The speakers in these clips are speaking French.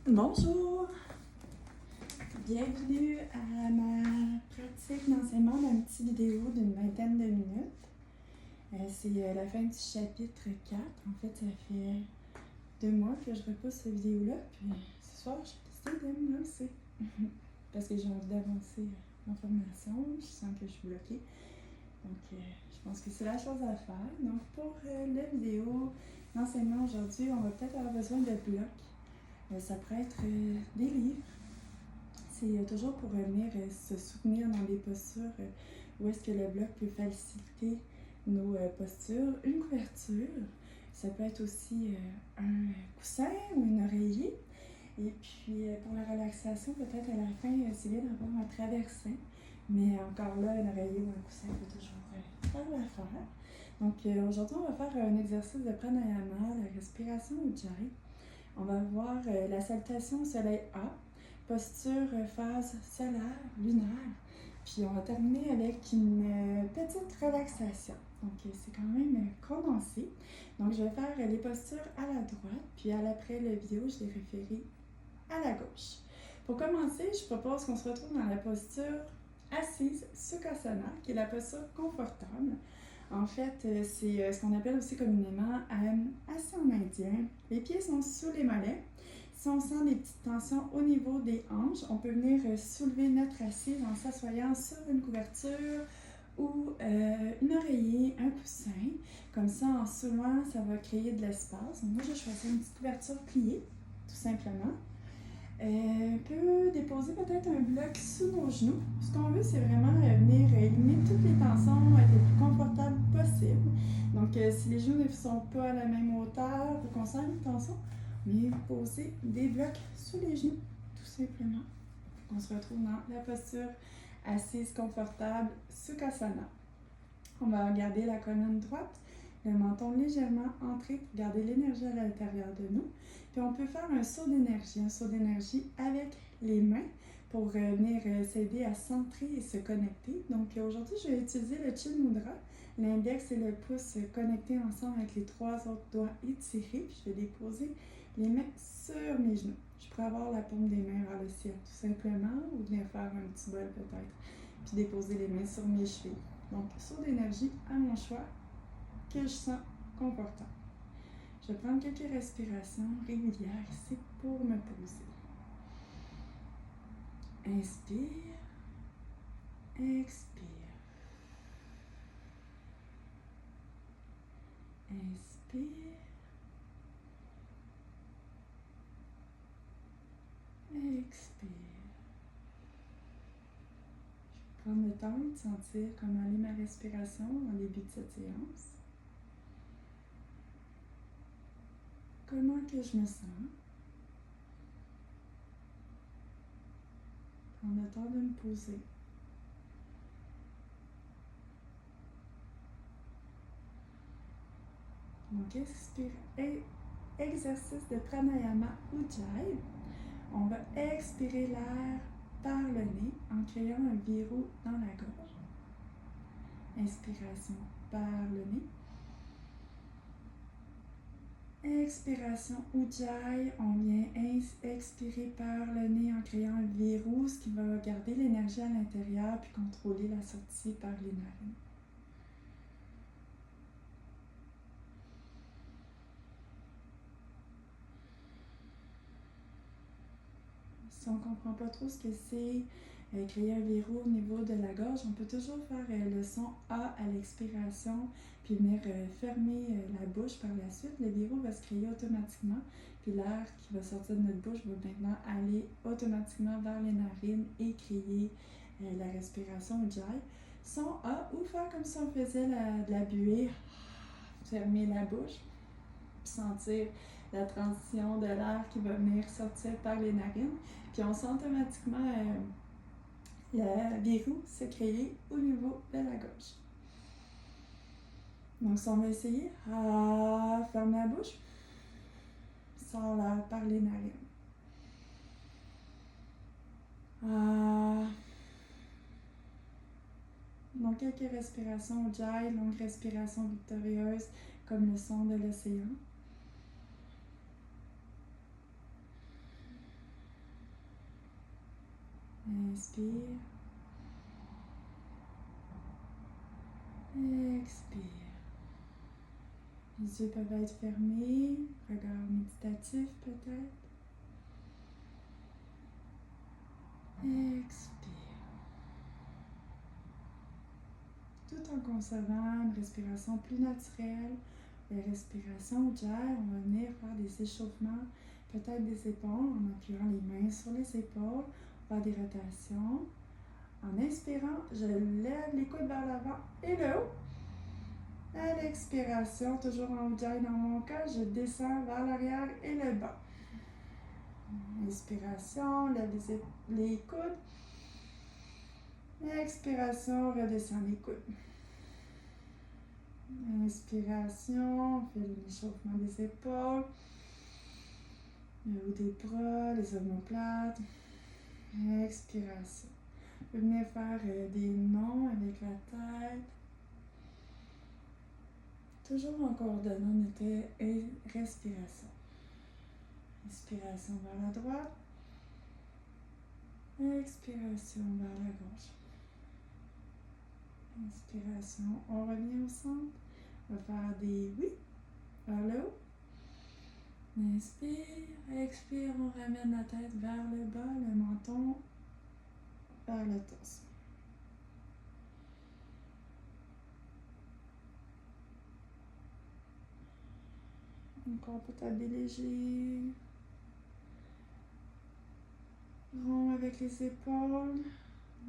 Bonjour! Bienvenue à ma pratique d'enseignement d'un petit vidéo d'une vingtaine de minutes. C'est la fin du chapitre 4. En fait, ça fait 2 mois que je repousse cette vidéo-là, puis ce soir, j'ai décidé de me lancer. Parce que j'ai envie d'avancer en formation, je sens que je suis bloquée. Donc, je pense que c'est la chose à faire. Donc, pour la vidéo d'enseignement aujourd'hui, on va peut-être avoir besoin de blocs. Ça pourrait être des livres. C'est toujours pour venir se soutenir dans des postures où est-ce que le bloc peut faciliter nos postures. Une couverture, ça peut être aussi un coussin ou une oreiller. Et puis pour la relaxation, peut-être à la fin, c'est bien d'avoir un traversin. Mais encore là, un oreiller ou un coussin peut toujours faire l'affaire. Donc aujourd'hui, on va faire un exercice de pranayama, la respiration Ujjayi. On va voir la salutation au soleil A, posture phase solaire, lunaire. Puis on va terminer avec une petite relaxation. Donc c'est quand même condensé. Donc je vais faire les postures à la droite, puis après la vidéo, je les référer à la gauche. Pour commencer, je propose qu'on se retrouve dans la posture assise Sukhasana, qui est la posture confortable. En fait, c'est ce qu'on appelle aussi communément assis en indien. Les pieds sont sous les mollets. Si on sent des petites tensions au niveau des hanches, on peut venir soulever notre assise en s'assoyant sur une couverture ou une oreiller, un coussin. Comme ça, en soulevant, ça va créer de l'espace. Moi, j'ai choisi une petite couverture pliée, tout simplement. On peut déposer peut-être un bloc sous nos genoux. Ce qu'on veut, c'est vraiment venir éliminer toutes les tensions, être le plus confortable possible. Donc, si les genoux ne sont pas à la même hauteur ou qu'on sent une tension, on vient poser des blocs sous les genoux, tout simplement. On se retrouve dans la posture assise confortable, Sukhasana. On va garder la colonne droite, le menton légèrement entré pour garder l'énergie à l'intérieur de nous. Puis on peut faire un saut d'énergie avec les mains pour venir s'aider à centrer et se connecter. Donc aujourd'hui, je vais utiliser le Chin Mudra, l'index et le pouce connectés ensemble avec les 3 autres doigts étirés. Puis je vais déposer les mains sur mes genoux. Je pourrais avoir la paume des mains vers le ciel tout simplement, ou venir faire un petit bol peut-être, puis déposer les mains sur mes chevilles. Donc, saut d'énergie à mon choix que je sens confortable. Je vais prendre quelques respirations régulières ici pour me poser. Inspire, expire. Inspire, expire. Je vais prendre le temps de sentir comment allait ma respiration au début de cette séance. Comment que je me sens. Prendre le temps de me poser. Donc, exercice de pranayama Ujjayi. On va expirer l'air par le nez en créant un verrou dans la gorge. Inspiration par le nez. Expiration Ujjayi, on vient expirer par le nez en créant un verrou, ce qui va garder l'énergie à l'intérieur puis contrôler la sortie par les narines. Si on ne comprend pas trop ce que c'est, créer un verrou au niveau de la gorge, on peut toujours faire le son A à l'expiration, puis venir fermer la bouche par la suite. Le verrou va se créer automatiquement, puis l'air qui va sortir de notre bouche va maintenant aller automatiquement vers les narines et créer la respiration Ujjayi. Son A, ou faire comme si on faisait de la buée, fermer la bouche, puis sentir la transition de l'air qui va venir sortir par les narines. Puis on sent automatiquement le verrou se créer au niveau de la gorge. Donc si on va essayer, ferme la bouche, sort l'air par les narines. Donc quelques respirations Ujjayi, longue respiration victorieuse comme le son de l'océan. inspire. Expire. Les yeux peuvent être fermés, regard méditatif peut-être. Expire. Tout en conservant une respiration plus naturelle. La respiration Ujjayi, on va venir faire des échauffements, peut-être des épaules, en appuyant les mains sur les épaules, faire des rotations. En inspirant, je lève les coudes vers l'avant et le haut. À l'expiration, toujours en Ujjayi dans mon cas, je descends vers l'arrière et le bas. Inspiration, lève les coudes. Expiration, redescend les coudes. Inspiration, on fait l'échauffement des épaules, le haut des bras, les omoplates. Expiration. Vous venez faire des noms avec la tête. Toujours en coordonnant notre respiration. Inspiration vers la droite. Expiration vers la gauche. Inspiration, on revient au centre. On va faire des oui vers le haut. Inspire, expire, on ramène la tête vers le bas, le menton vers le torse. Encore peut-être des légers ronds avec les épaules,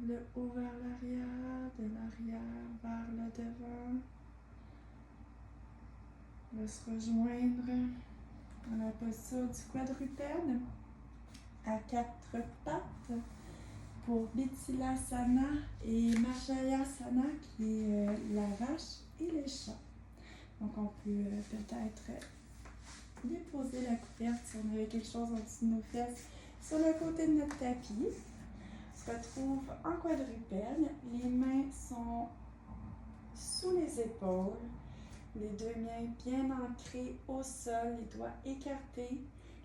le haut vers l'arrière, de l'arrière vers le devant. On va se rejoindre dans la posture du quadrupède à 4 pattes pour Bithilasana et Marjayasana qui est la vache et le chat. Donc on peut peut-être déposer la couverte si on avait quelque chose en dessous de nos fesses sur le côté de notre tapis. On se retrouve en quadrupède. Les mains sont sous les épaules. Les deux mains bien ancrées au sol, les doigts écartés,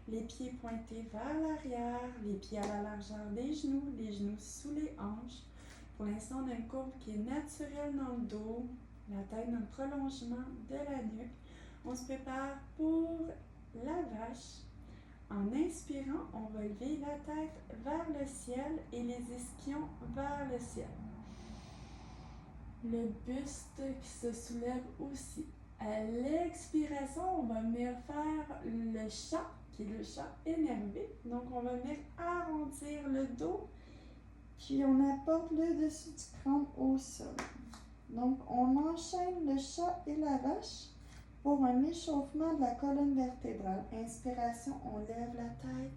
les pieds pointés vers l'arrière, les pieds à la largeur des genoux, les genoux sous les hanches. Pour l'instant, on a une courbe qui est naturelle dans le dos, la tête dans le prolongement de la nuque. On se prépare pour la vache. En inspirant, on va lever la tête vers le ciel et les ischions vers le ciel. Le buste qui se soulève aussi. À l'expiration, on va venir faire le chat, qui est le chat énervé. Donc, on va venir arrondir le dos, puis on apporte le dessus du crâne au sol. Donc, on enchaîne le chat et la vache pour un échauffement de la colonne vertébrale. Inspiration, on lève la tête.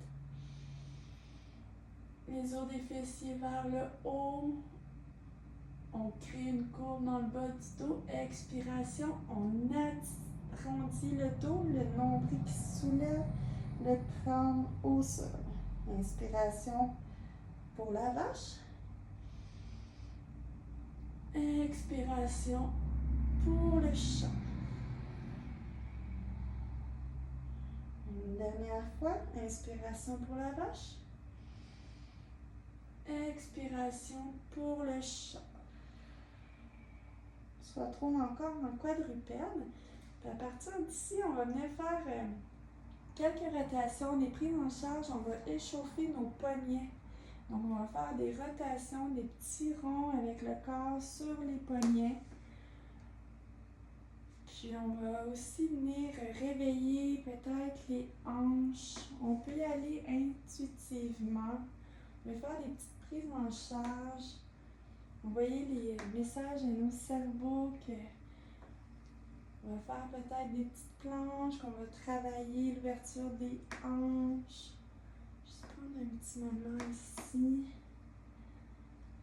Les os des fessiers vers le haut. On crée une courbe dans le bas du dos. Expiration, on arrondit le dos, le nombril qui soulève, le crâne au sol. Inspiration pour la vache. Expiration pour le chat. Une dernière fois, inspiration pour la vache. Expiration pour le chat. On se retrouve encore dans le quadrupède. Puis à partir d'ici, on va venir faire quelques rotations, des prises en charge. On va échauffer nos poignets. Donc, on va faire des rotations, des petits ronds avec le corps sur les poignets. Puis, on va aussi venir réveiller peut-être les hanches. On peut y aller intuitivement. On va faire des petites prises en charge. Envoyer les messages à nos cerveaux que on va faire peut-être des petites planches, qu'on va travailler l'ouverture des hanches. Juste prendre un petit moment ici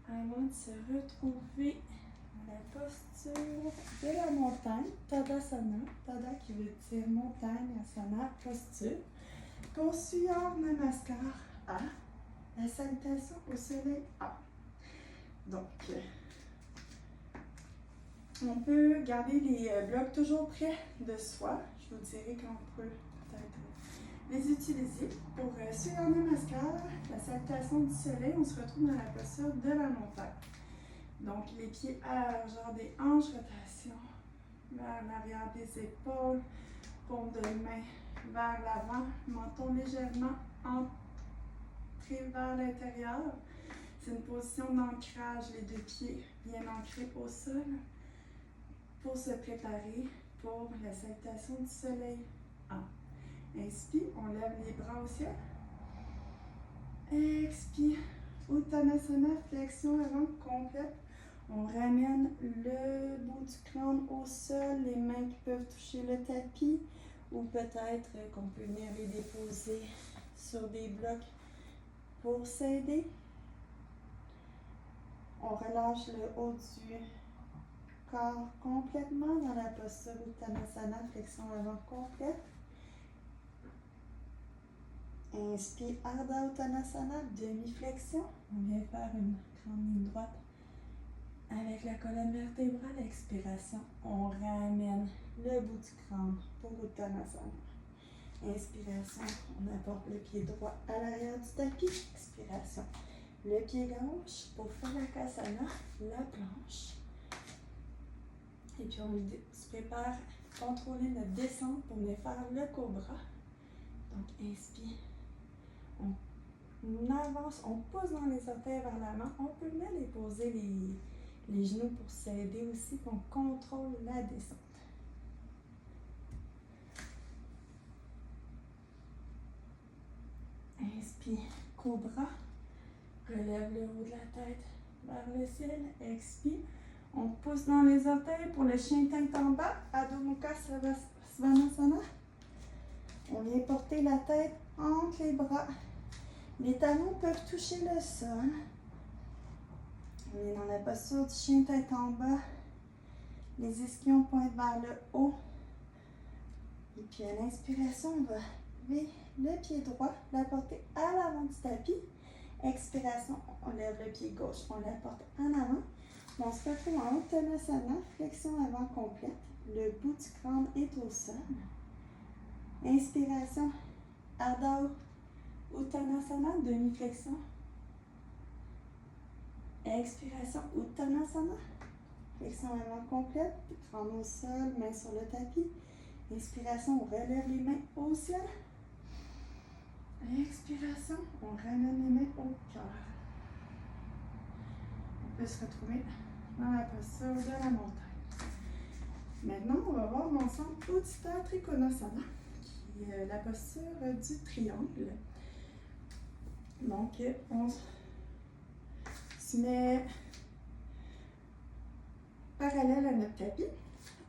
avant de se retrouver dans la posture de la montagne, Tadasana. Tada qui veut dire montagne, asana, posture. Poursuivant Namaskar A, la salutation au soleil A. Donc, on peut garder les blocs toujours près de soi. Je vous dirai quand on peut peut-être les utiliser pour Surya Namaskar, la salutation du soleil. On se retrouve dans la posture de la montagne. Donc, les pieds à la largeur des hanches, rotation vers l'arrière des épaules, paume de main vers l'avant, menton légèrement entré vers l'intérieur. C'est une position d'ancrage, les deux pieds bien ancrés au sol pour se préparer pour la salutation du soleil. Inspire, on lève les bras au ciel. Expire, Uttanasana, flexion avant complète. On ramène le bout du crâne au sol, les mains qui peuvent toucher le tapis ou peut-être qu'on peut venir les déposer sur des blocs pour s'aider. On relâche le haut du corps complètement dans la posture Uttanasana, flexion avant complète. Inspire, Ardha Uttanasana, demi-flexion. On vient faire une grande ligne droite avec la colonne vertébrale. Expiration, on ramène le bout du crâne pour Uttanasana. Inspiration, on apporte le pied droit à l'arrière du tapis. Expiration, le pied gauche pour Phalakasana, la planche. Et puis on se prépare à contrôler notre descente pour venir faire le cobra. Donc inspire, on avance, on pousse dans les orteils vers l'avant. On peut venir les poser les genoux pour s'aider aussi, pour qu'on contrôle la descente. Inspire, cobra. Relève le haut de la tête vers le ciel. Expire. On pousse dans les orteils pour le chien tête en bas. Adho Mukha Svanasana. On vient porter la tête entre les bras. Les talons peuvent toucher le sol. On est dans la posture du chien tête en bas. Les ischions pointent vers le haut. Et puis à l'inspiration, on va lever le pied droit, l'apporter à l'avant du tapis. Expiration, on lève le pied gauche, on l'apporte en avant. On se retrouve en Uttanasana, flexion avant complète. Le bout du crâne est au sol. Inspiration, Ardha Uttanasana, demi-flexion. Expiration, Uttanasana, flexion avant complète. Crâne au sol, main sur le tapis. Inspiration, on relève les mains au ciel. Expiration, on ramène les mains au cœur. On peut se retrouver dans la posture de la montagne. Maintenant, on va voir ensemble Uddita Trikonasana, qui est la posture du triangle. Donc, on se met parallèle à notre tapis.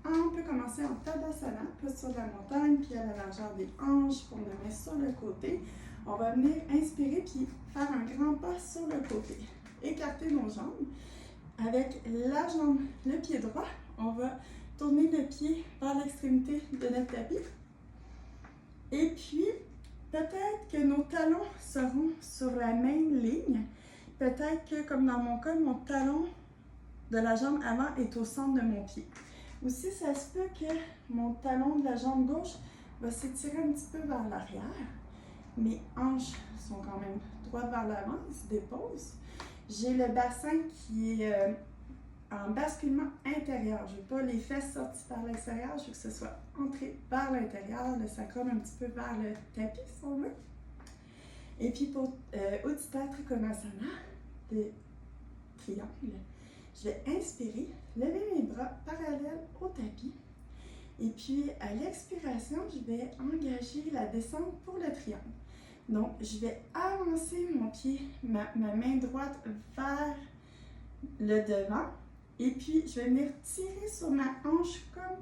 On peut commencer en Tadasana, posture de la montagne, puis à la largeur des hanches, qu'on le met sur le côté. On va venir inspirer, puis faire un grand pas sur le côté. Écarter nos jambes. Avec la jambe, le pied droit, on va tourner le pied vers l'extrémité de notre tapis. Et puis, peut-être que nos talons seront sur la même ligne. Peut-être que, comme dans mon cas, mon talon de la jambe avant est au centre de mon pied. Aussi, ça se peut que mon talon de la jambe gauche va s'étirer un petit peu vers l'arrière. Mes hanches sont quand même droites vers l'avant, ils se déposent. J'ai le bassin qui est en basculement intérieur. Je ne veux pas les fesses sorties par l'extérieur, je veux que ce soit entré vers l'intérieur, le sacrum un petit peu vers le tapis, si on veut. Et puis pour Uddita Trikonasana, le triangle, je vais inspirer, lever mes bras parallèles au tapis. Et puis à l'expiration, je vais engager la descente pour le triangle. Donc, je vais avancer mon pied, ma main droite vers le devant. Et puis, je vais venir tirer sur ma hanche comme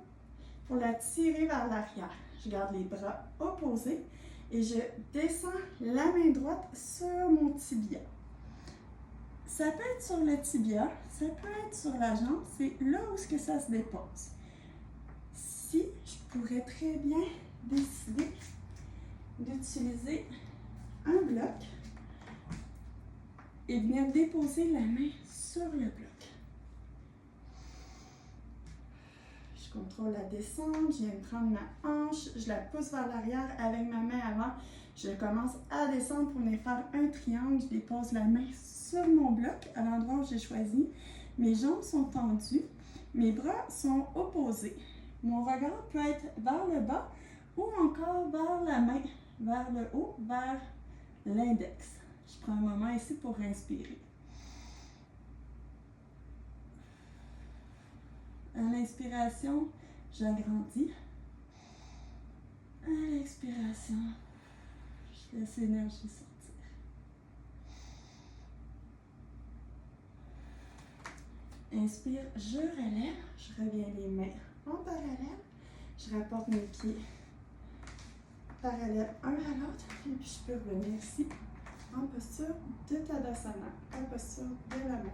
pour la tirer vers l'arrière. Je garde les bras opposés et je descends la main droite sur mon tibia. Ça peut être sur le tibia, ça peut être sur la jambe, c'est là où que ça se dépose. Si je pourrais très bien décider d'utiliser un bloc et venir déposer la main sur le bloc. Je Je contrôle la descente, je viens de prendre ma hanche, je la pousse vers l'arrière avec ma main avant. Je commence à descendre pour venir faire un triangle. Je dépose la main sur mon bloc à l'endroit où j'ai choisi. Mes jambes sont tendues, mes bras sont opposés. Mon regard peut être vers le bas ou encore vers la main, vers le haut, vers l'index. Je prends un moment ici pour respirer. À l'inspiration, j'agrandis. À l'expiration, je laisse l'énergie sortir. Inspire, je relève, je reviens les mains en parallèle. Je rapporte mes pieds parallèles un à l'autre. Et puis je peux revenir ici en posture de Tadasana, en posture de la montagne.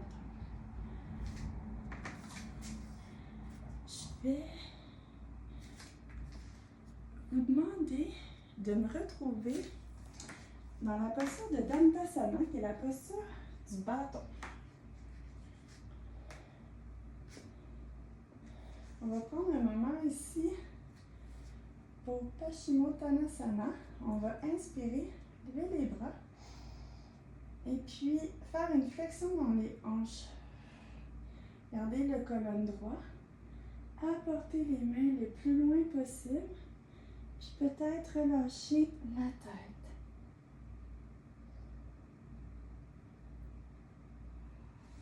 Je vais vous demander de me retrouver dans la posture de Dandasana, qui est la posture du bâton. On va prendre un moment ici pour Paschimottanasana. On va inspirer, lever les bras et puis faire une flexion dans les hanches. Gardez le colonne droit. Apportez les mains le plus loin possible. Puis peut-être relâcher la tête.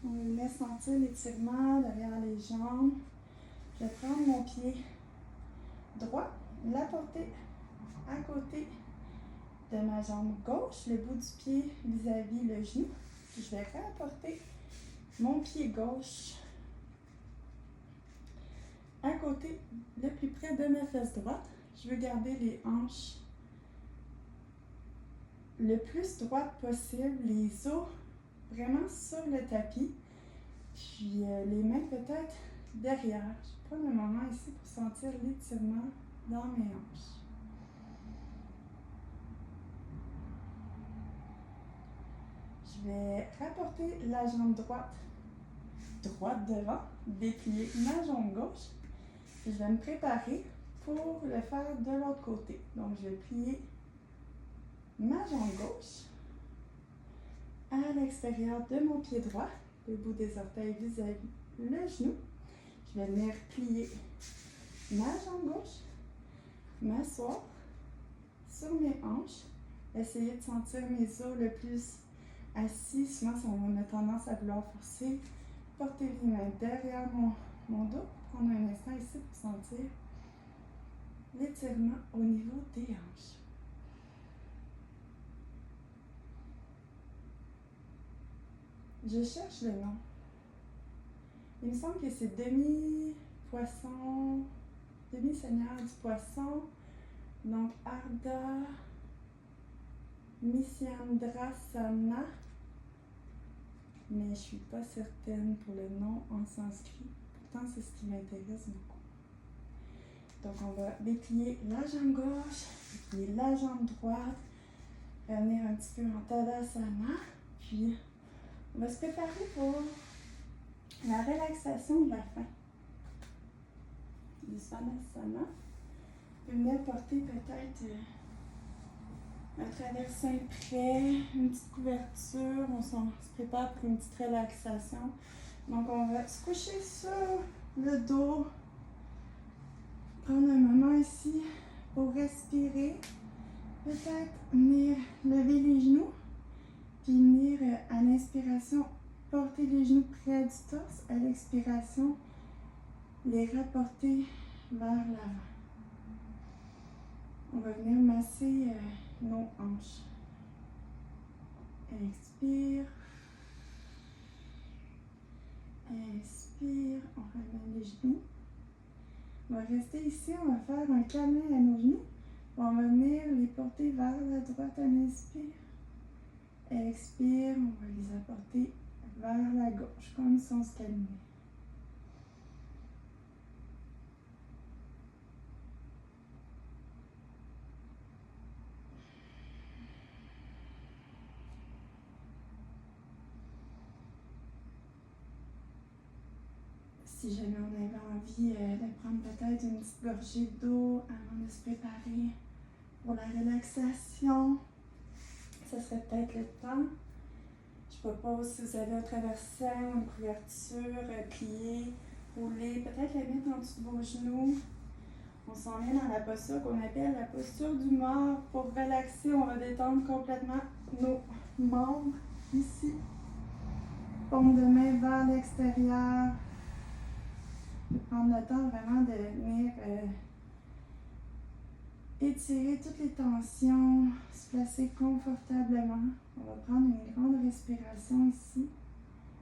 On laisse sentir l'étirement derrière les jambes. Je vais prendre mon pied droit, l'apporter à côté de ma jambe gauche, le bout du pied vis-à-vis le genou. Puis je vais rapporter mon pied gauche à côté, le plus près de ma fesse droite. Je veux garder les hanches le plus droites possible, les os vraiment sur le tapis. Puis les mains peut-être derrière. Je prends un moment ici pour sentir l'étirement dans mes hanches. Je vais rapporter la jambe droite devant, déplier ma jambe gauche. Puis je vais me préparer pour le faire de l'autre côté. Donc je vais plier ma jambe gauche à l'extérieur de mon pied droit, le bout des orteils vis-à-vis le genou. Je vais venir plier ma jambe gauche, m'asseoir sur mes hanches, essayer de sentir mes os le plus assis. Souvent, on a tendance à vouloir forcer. Porter les mains derrière mon dos. Prendre un instant ici pour sentir l'étirement au niveau des hanches. Je cherche le nom. Il me semble que c'est demi-poisson, demi-seigneur du poisson. Donc, Ardha Mitsyendrasana. Mais je ne suis pas certaine pour le nom en sanskrit. Pourtant, c'est ce qui m'intéresse beaucoup. Donc, on va déplier la jambe gauche, déplier la jambe droite, revenir un petit peu en Tadasana. Puis, on va se préparer pour la relaxation de la fin du Svanasana. Vous pouvez venir porter peut-être un traversin prêt, une petite couverture. On se prépare pour une petite relaxation. Donc, on va se coucher sur le dos. Prendre un moment ici pour respirer. Peut-être venir lever les genoux. Puis venir à l'inspiration, porter les genoux près du torse. À l'expiration, les rapporter vers l'avant. On va venir masser nos hanches. Expire. Inspire. On ramène les genoux. On va rester ici. On va faire un câlin à nos genoux. On va venir les porter vers la droite à l'inspire. Expire. On va les apporter vers la gauche, comme si on se calmait. Si jamais on avait envie de prendre peut-être une petite gorgée d'eau avant de se préparer pour la relaxation, ce serait peut-être le temps. Je propose, si vous avez un traversin ou une couverture pliée, roulée, peut-être la mettre en dessous de vos genoux. On s'en vient dans la posture qu'on appelle la posture du mort. Pour relaxer, on va détendre complètement nos membres ici. Paume de main vers l'extérieur. Prendre le temps vraiment de venir étirer toutes les tensions, se placer confortablement. On va prendre une grande respiration ici.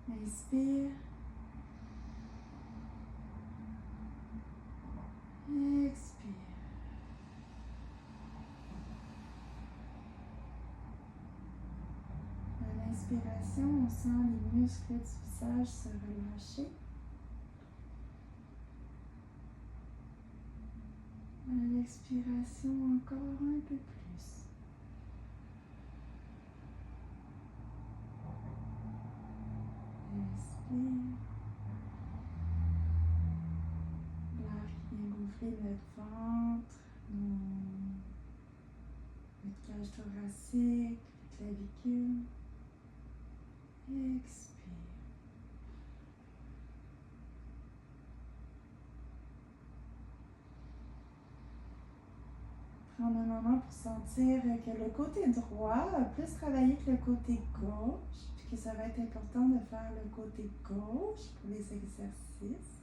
Inspire. Expire. À l'inspiration, on sent les muscles du visage se relâcher. À l'expiration, encore un peu plus. Inspire. L'air qui vient gonfler notre ventre, notre cage thoracique, les clavicules. Expire. Prendre un moment pour sentir que le côté droit a plus travaillé que le côté gauche, puis que ça va être important de faire le côté gauche pour les exercices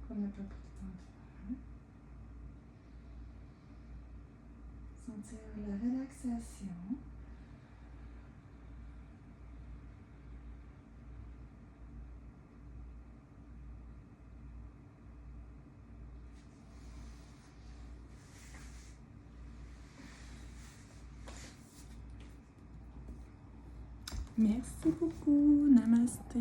qu'on n'a pas pris le temps de faire. Sentir la relaxation. Merci beaucoup. Namasté.